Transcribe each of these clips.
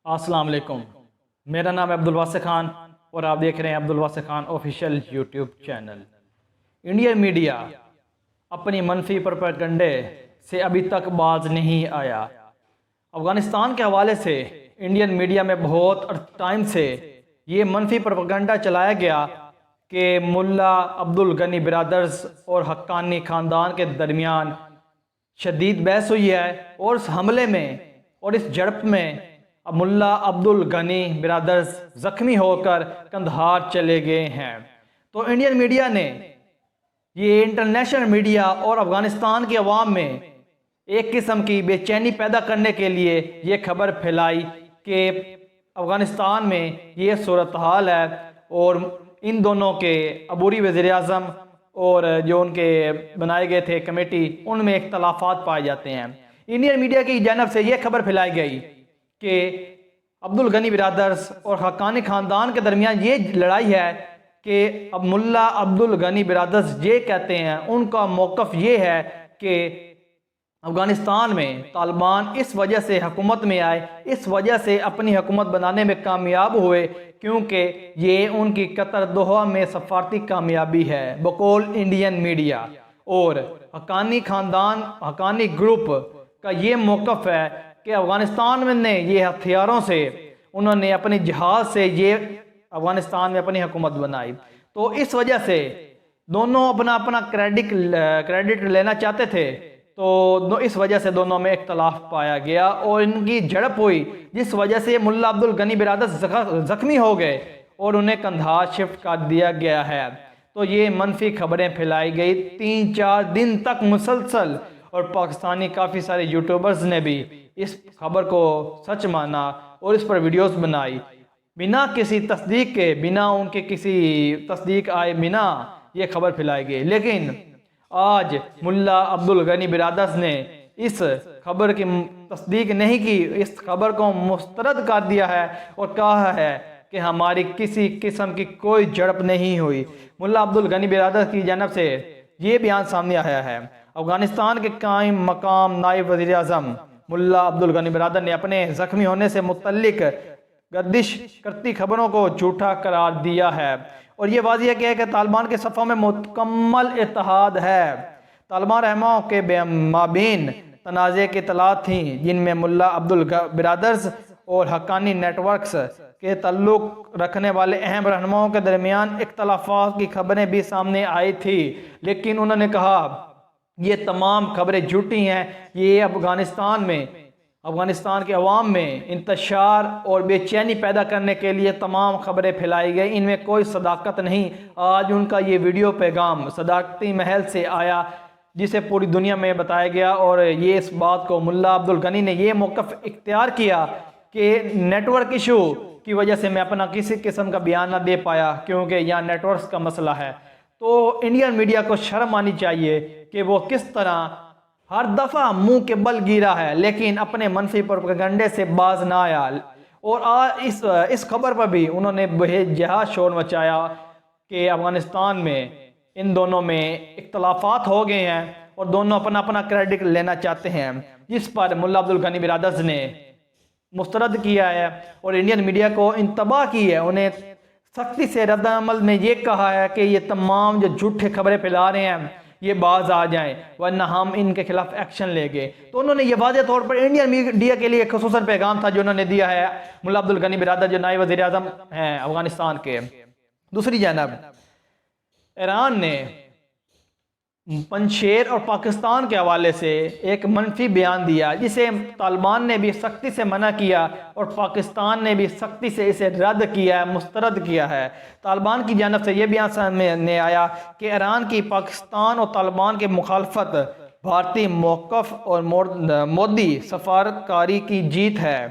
السلام علیکم، میرا نام ہے عبدالواسع خان اور آپ دیکھ رہے ہیں Abdul Wasi Khan official YouTube channel. Indian media اپنی منفی پروپیگنڈے سے ابھی تک باز نہیں آیا۔ افغانستان کے حوالے سے انڈین میڈیا میں بہت ٹائم سے یہ منفی پروپیگنڈا چلایا گیا کہ ملا عبدالغنی برادرز اور حقانی خاندان کے درمیان شدید بحث ہوئی ہے، اور اس حملے میں اور اس جھڑپ میں ملا عبدالغنی برادرز زخمی ہو کر قندھار چلے گئے ہیں۔ تو انڈین میڈیا نے یہ انٹرنیشنل میڈیا اور افغانستان کی عوام میں ایک قسم کی بے چینی پیدا کرنے کے لیے یہ خبر پھیلائی کہ افغانستان میں یہ صورتحال ہے اور ان دونوں کے عبوری وزیر اعظم اور جو ان کے بنائے گئے تھے کمیٹی، ان میں اختلافات پائے جاتے ہیں۔ انڈین میڈیا کی جانب سے یہ خبر پھیلائی گئی کہ عبدالغنی برادرز اور حقانی خاندان کے درمیان یہ لڑائی ہے کہ اب ملا عبدالغنی برادرز یہ کہتے ہیں، ان کا موقف یہ ہے کہ افغانستان میں طالبان اس وجہ سے حکومت میں آئے، اس وجہ سے اپنی حکومت بنانے میں کامیاب ہوئے کیونکہ یہ ان کی قطر دوحہ میں سفارتی کامیابی ہے بقول انڈین میڈیا۔ اور حقانی خاندان، حقانی گروپ کا یہ موقف ہے کہ افغانستان میں نے یہ ہتھیاروں سے انہوں نے اپنی جہاز سے یہ افغانستان میں اپنی حکومت بنائی، تو اس وجہ سے دونوں اپنا اپنا کریڈٹ لینا چاہتے تھے، تو اس وجہ سے دونوں میں اختلاف پایا گیا اور ان کی جھڑپ ہوئی، جس وجہ سے ملا عبدالغنی برادر زخمی ہو گئے اور انہیں قندھار شفٹ کر دیا گیا ہے۔ تو یہ منفی خبریں پھیلائی گئی 3-4 دن تک مسلسل، اور پاکستانی کافی سارے یوٹیوبرز نے بھی اس خبر کو سچ مانا اور اس پر ویڈیوز بنائی بنا کسی تصدیق کے، بنا ان کے کسی تصدیق آئے بنا یہ خبر پھیلائی گئی۔ لیکن آج ملا عبدالغنی برادرز نے اس خبر کی تصدیق نہیں کی، اس خبر کو مسترد کر دیا ہے اور کہا ہے کہ ہماری کسی قسم کی کوئی جھڑپ نہیں ہوئی۔ ملا عبدالغنی برادرز کی جانب سے یہ بیان سامنے آیا ہے۔ افغانستان کے قائم مقام نائب وزیر اعظم ملا عبدالغنی برادر نے اپنے زخمی ہونے سے متعلق گردش کرتی خبروں کو جھوٹا قرار دیا ہے اور یہ واضح کیا ہے کہ طالبان کے صفوں میں مکمل اتحاد ہے۔ طالبان رہنماؤں کے مابین تنازع کی اطلاعات تھیں جن میں ملا عبدالغنی برادرز اور حقانی نیٹ ورکس کے تعلق رکھنے والے اہم رہنماؤں کے درمیان اختلافات کی خبریں بھی سامنے آئی تھی، لیکن انہوں نے کہا یہ تمام خبریں جھوٹی ہیں، یہ افغانستان کے عوام میں انتشار اور بے چینی پیدا کرنے کے لیے تمام خبریں پھیلائی گئی، ان میں کوئی صداقت نہیں۔ آج ان کا یہ ویڈیو پیغام صداقتی محل سے آیا جسے پوری دنیا میں بتایا گیا، اور یہ اس بات کو ملا عبدالغنی نے یہ موقف اختیار کیا کہ نیٹ ورک ایشو کی وجہ سے میں اپنا کسی قسم کا بیان نہ دے پایا کیونکہ یہاں نیٹ ورکس کا مسئلہ ہے۔ تو انڈین میڈیا کو شرم آنی چاہیے کہ وہ کس طرح ہر دفعہ منہ کے بل گیرا ہے لیکن اپنے منفی پروپیگنڈے سے باز نہ آیا، اور اس خبر پر بھی انہوں نے بے جہاز شور مچایا کہ افغانستان میں ان دونوں میں اختلافات ہو گئے ہیں اور دونوں اپنا اپنا کریڈٹ لینا چاہتے ہیں، جس پر ملا عبدالغنی برادرز نے مسترد کیا ہے اور انڈین میڈیا کو انتباہ کی ہے، انہیں سختی سے رد عمل میں یہ کہا ہے کہ یہ تمام جو جھوٹے خبریں پھیلا رہے ہیں یہ باز آ جائیں ورنہ ہم ان کے خلاف ایکشن لیں گے۔ تو انہوں نے یہ واضح طور پر انڈین میڈیا کے لیے خصوصاً پیغام تھا جو انہوں نے دیا ہے ملا عبدالغنی برادر جو نائب وزیر اعظم ہیں افغانستان کے۔ دوسری جانب ایران نے پنجشیر اور پاکستان کے حوالے سے ایک منفی بیان دیا جسے طالبان نے بھی سختی سے منع کیا اور پاکستان نے بھی سختی سے اسے رد کیا ہے، مسترد کیا ہے۔ طالبان کی جانب سے یہ بیان سامنے آیا کہ ایران کی پاکستان اور طالبان کے مخالفت بھارتی موقف اور مودی سفارتکاری کی جیت ہے۔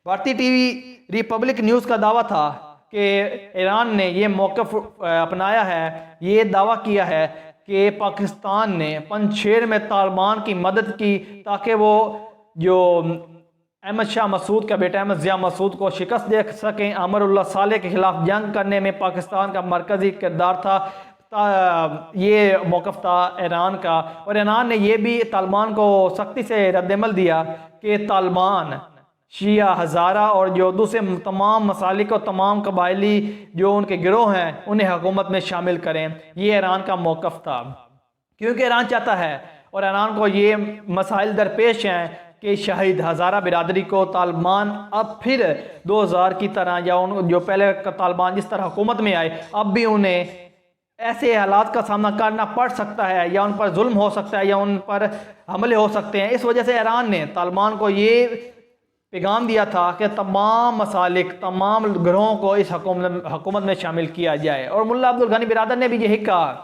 بھارتی ٹی وی ریپبلک نیوز کا دعویٰ تھا کہ ایران نے یہ موقف اپنایا ہے، یہ دعویٰ کیا ہے کہ پاکستان نے پنجشیر میں طالبان کی مدد کی تاکہ وہ جو احمد شاہ مسعود کا بیٹا احمد ضیاء مسعود کو شکست دے سکیں۔ امر اللہ صالح کے خلاف جنگ کرنے میں پاکستان کا مرکزی کردار تھا، یہ موقف تھا ایران کا، اور ایران نے یہ بھی طالبان کو سختی سے رد عمل دیا کہ طالبان شیعہ ہزارہ اور جو دوسرے تمام مسالک اور تمام قبائلی جو ان کے گروہ ہیں انہیں حکومت میں شامل کریں۔ یہ ایران کا موقف تھا، کیونکہ ایران چاہتا ہے اور ایران کو یہ مسائل درپیش ہیں کہ شہید ہزارہ برادری کو طالبان اب پھر 2000 کی طرح یا جو پہلے طالبان جس طرح حکومت میں آئے اب بھی انہیں ایسے حالات کا سامنا کرنا پڑ سکتا ہے، یا ان پر ظلم ہو سکتا ہے، یا ان پر حملے ہو سکتے ہیں۔ اس وجہ سے ایران نے طالبان کو یہ پیغام دیا تھا کہ تمام مسالک، تمام گروہوں کو اس حکومت میں شامل کیا جائے، اور ملا عبدالغنی برادر نے بھی یہی کہا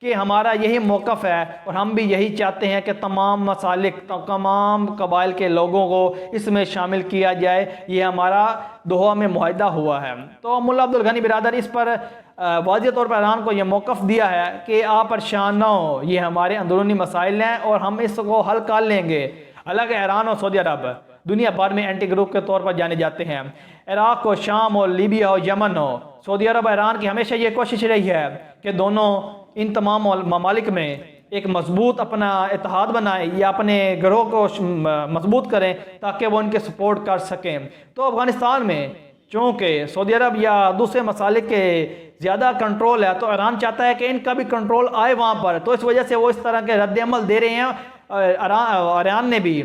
کہ ہمارا یہی موقف ہے اور ہم بھی یہی چاہتے ہیں کہ تمام مسالک، تمام قبائل کے لوگوں کو اس میں شامل کیا جائے، یہ ہمارا دوحہ میں معاہدہ ہوا ہے۔ تو ملا عبدالغنی برادر اس پر واضح طور پر ایران کو یہ موقف دیا ہے کہ آپ پریشان نہ ہو، یہ ہمارے اندرونی مسائل ہیں اور ہم اس کو حل کر لیں گے۔ الگ ایران اور سعودی عرب دنیا بھر میں اینٹی گروپ کے طور پر جانے جاتے ہیں، عراق ہو، شام ہو، لیبیا ہو، یمن ہو، سعودی عرب ایران کی ہمیشہ یہ کوشش رہی ہے کہ دونوں ان تمام ممالک میں ایک مضبوط اپنا اتحاد بنائیں یا اپنے گروہ کو مضبوط کریں تاکہ وہ ان کے سپورٹ کر سکیں۔ تو افغانستان میں چونکہ سعودی عرب یا دوسرے مسالک کے زیادہ کنٹرول ہے تو ایران چاہتا ہے کہ ان کا بھی کنٹرول آئے وہاں پر، تو اس وجہ سے وہ اس طرح کے رد عمل دے رہے ہیں۔ ایران نے بھی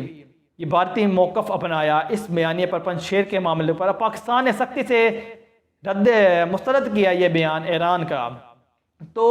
یہ بھارتی موقف اپنایا اس بیانیے پر، پنجشیر کے معاملے پر۔ پاکستان نے سختی سے مسترد کیا یہ بیان ایران کا۔ تو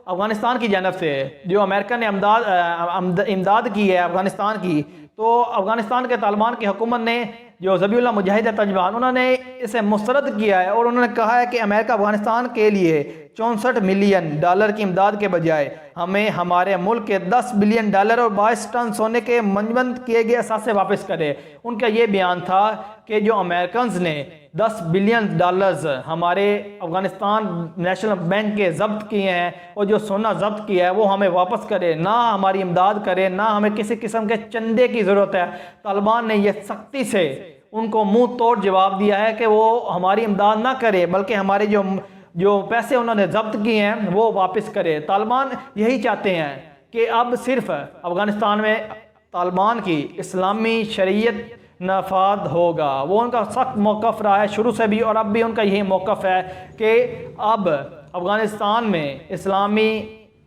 افغانستان کی جانب سے جو امریکہ نے امداد کی ہے افغانستان کی، تو افغانستان کے طالبان کی حکومت نے جو ذبیح اللہ مجاہد ترجمان انہوں نے اسے مسترد کیا ہے، اور انہوں نے کہا ہے کہ امریکہ افغانستان کے لیے 64 ملین ڈالر کی امداد کے بجائے ہمیں ہمارے ملک کے 10 بلین ڈالر اور 22 ٹن سونے کے منجمد کیے گئے اثاثے واپس کرے۔ ان کا یہ بیان تھا کہ جو امریکنز نے 10 بلین ڈالرز ہمارے افغانستان نیشنل بینک کے ضبط کیے ہیں اور جو سونا ضبط کیا ہے وہ ہمیں واپس کرے، نہ ہماری امداد کرے، نہ ہمیں کسی قسم کے چندے کی ضرورت ہے۔ طالبان نے یہ سختی سے ان کو منہ توڑ جواب دیا ہے کہ وہ ہماری امداد نہ کرے بلکہ ہمارے جو پیسے انہوں نے ضبط کیے ہیں وہ واپس کرے۔ طالبان یہی چاہتے ہیں کہ اب صرف افغانستان میں طالبان کی اسلامی شریعت نافذ ہوگا۔ وہ ان کا سخت موقف رہا ہے شروع سے بھی، اور اب بھی ان کا یہی موقف ہے کہ اب افغانستان میں اسلامی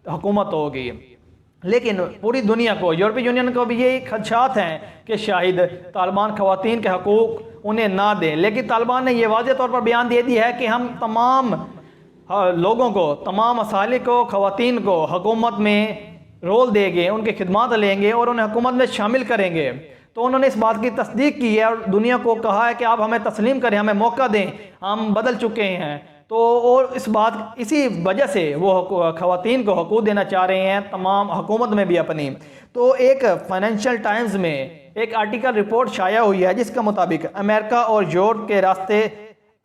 حکومت ہوگی۔ لیکن پوری دنیا کو، یورپی یونین کو بھی یہ خدشات ہیں کہ شاید طالبان خواتین کے حقوق انہیں نہ دیں، لیکن طالبان نے یہ واضح طور پر بیان دے دیا ہے کہ ہم تمام لوگوں کو، تمام مسالک کو، خواتین کو حکومت میں رول دیں گے، ان کی خدمات لیں گے اور انہیں حکومت میں شامل کریں گے۔ تو انہوں نے اس بات کی تصدیق کی ہے اور دنیا کو کہا ہے کہ آپ ہمیں تسلیم کریں، ہمیں موقع دیں، ہم بدل چکے ہیں۔ تو اور اسی وجہ سے وہ خواتین کو حقوق دینا چاہ رہے ہیں تمام حکومت میں بھی اپنی۔ تو ایک فائنینشل ٹائمز میں ایک آرٹیکل رپورٹ شائع ہوئی ہے جس کے مطابق امریکہ اور یورپ کے راستے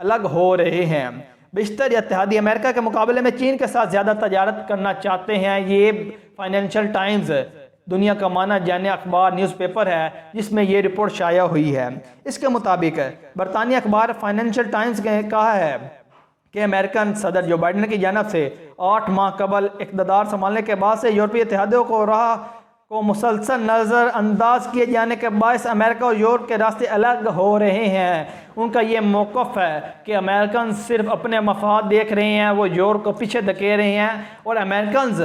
الگ ہو رہے ہیں۔ بیشتر اتحادی امریکہ کے مقابلے میں چین کے ساتھ زیادہ تجارت کرنا چاہتے ہیں۔ یہ فائنینشل ٹائمز دنیا کا مانا جانے اخبار نیوز پیپر ہے جس میں یہ رپورٹ شائع ہوئی ہے۔ اس کے مطابق برطانیہ اخبار فائنینشل ٹائمز نے کہا ہے کہ امریکن صدر جو بائیڈن کی جانب سے 8 ماہ قبل اقتدار سنبھالنے کے بعد سے یورپی اتحادیوں کو راہ کو مسلسل نظر انداز کیے جانے کے باعث امریکہ اور یورپ کے راستے الگ ہو رہے ہیں۔ ان کا یہ موقف ہے کہ امریکن صرف اپنے مفاد دیکھ رہے ہیں، وہ یورپ کو پیچھے دھکیل رہے ہیں، اور امریکنز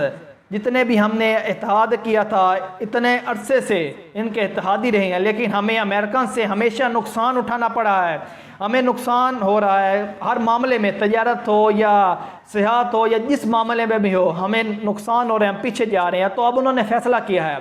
جتنے بھی ہم نے اتحاد کیا تھا اتنے عرصے سے ان کے اتحادی رہے ہیں، لیکن ہمیں امریکن سے ہمیشہ نقصان اٹھانا پڑا ہے، ہمیں نقصان ہو رہا ہے ہر معاملے میں، تجارت ہو یا صحت ہو یا جس معاملے میں بھی ہو، ہمیں نقصان ہو رہے ہیں، ہم پیچھے جا رہے ہیں۔ تو اب انہوں نے فیصلہ کیا ہے،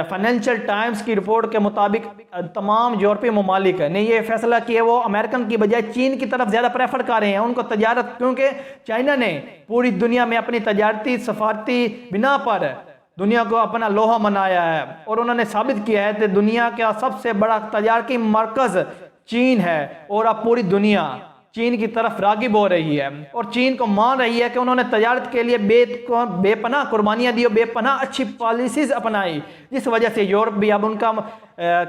فائنینشل ٹائمز کی رپورٹ کے مطابق تمام یورپی ممالک نے یہ فیصلہ کیا وہ امریکن کی بجائے چین کی طرف زیادہ پریفر کر رہے ہیں ان کو تجارت، کیونکہ چائنا نے پوری دنیا میں اپنی تجارتی سفارتی بنا پر دنیا کو اپنا لوہا منایا ہے، اور انہوں نے ثابت کیا ہے کہ دنیا کا سب سے بڑا تجارتی مرکز چین ہے، اور اب پوری دنیا چین کی طرف راغب ہو رہی ہے اور چین کو مان رہی ہے کہ انہوں نے تجارت کے لیے بے پناہ قربانیاں دی اور بے پناہ اچھی پالیسیز اپنائی، جس وجہ سے یورپ بھی اب ان کا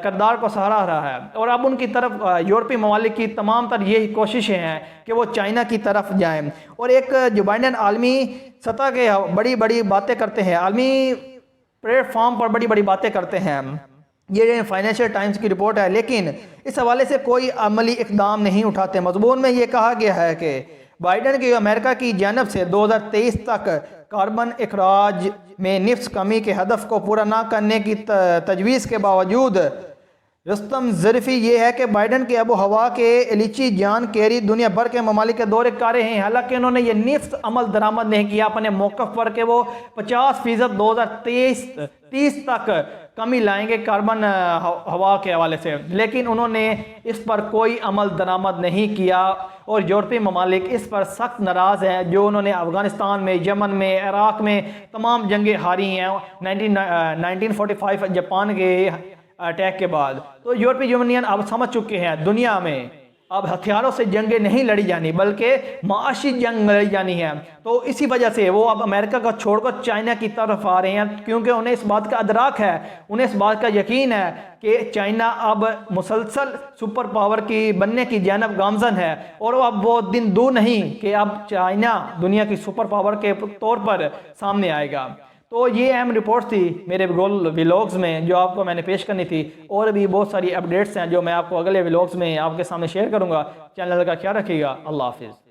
کردار کو سہارا رہا ہے، اور اب ان کی طرف یورپی ممالک کی تمام تر یہی کوششیں ہیں کہ وہ چائنا کی طرف جائیں۔ اور ایک جو بائیڈن عالمی سطح کے بڑی بڑی باتیں کرتے ہیں، عالمی پلیٹ فارم پر بڑی بڑی باتیں کرتے ہیں، یہ فائنینشیل ٹائمز کی رپورٹ ہے، لیکن اس حوالے سے کوئی عملی اقدام نہیں اٹھاتے۔ مضمون میں یہ کہا گیا ہے کہ بائیڈن کی امریکہ کی جانب سے 2023 تک کاربن اخراج میں نصف کمی کے ہدف کو پورا نہ کرنے کی تجویز کے باوجود رستم ظریفی یہ ہے کہ بائیڈن کے آب و ہوا کے ایلچی جان کیری دنیا بھر کے ممالک کے دورے کر رہے ہیں، حالانکہ انہوں نے یہ نصف عمل درآمد نہیں کیا اپنے موقف پر کہ وہ 50% 2030 تک کمی لائیں گے کاربن ہوا کے حوالے سے، لیکن انہوں نے اس پر کوئی عمل درآمد نہیں کیا، اور یورپی ممالک اس پر سخت ناراض ہیں، جو انہوں نے افغانستان میں، یمن میں، عراق میں تمام جنگیں ہاری ہیں 1945 جاپان کے اٹیک کے بعد۔ تو یورپی یونین اب سمجھ چکے ہیں دنیا میں اب ہتھیاروں سے جنگیں نہیں لڑی جانی بلکہ معاشی جنگ لڑی جانی ہے، تو اسی وجہ سے وہ اب امریکہ کا چھوڑ کر چائنا کی طرف آ رہے ہیں، کیونکہ انہیں اس بات کا ادراک ہے، انہیں اس بات کا یقین ہے کہ چائنا اب مسلسل سپر پاور کی بننے کی جانب گامزن ہے، اور اب وہ دن دور نہیں کہ اب چائنا دنیا کی سپر پاور کے طور پر سامنے آئے گا۔ تو یہ اہم رپورٹ تھی میرے ویلوگز میں جو آپ کو میں نے پیش کرنی تھی، اور بھی بہت ساری اپڈیٹس ہیں جو میں آپ کو اگلے ویلوگز میں آپ کے سامنے شیئر کروں گا۔ چینل کا خیال رکھیے گا، اللہ حافظ۔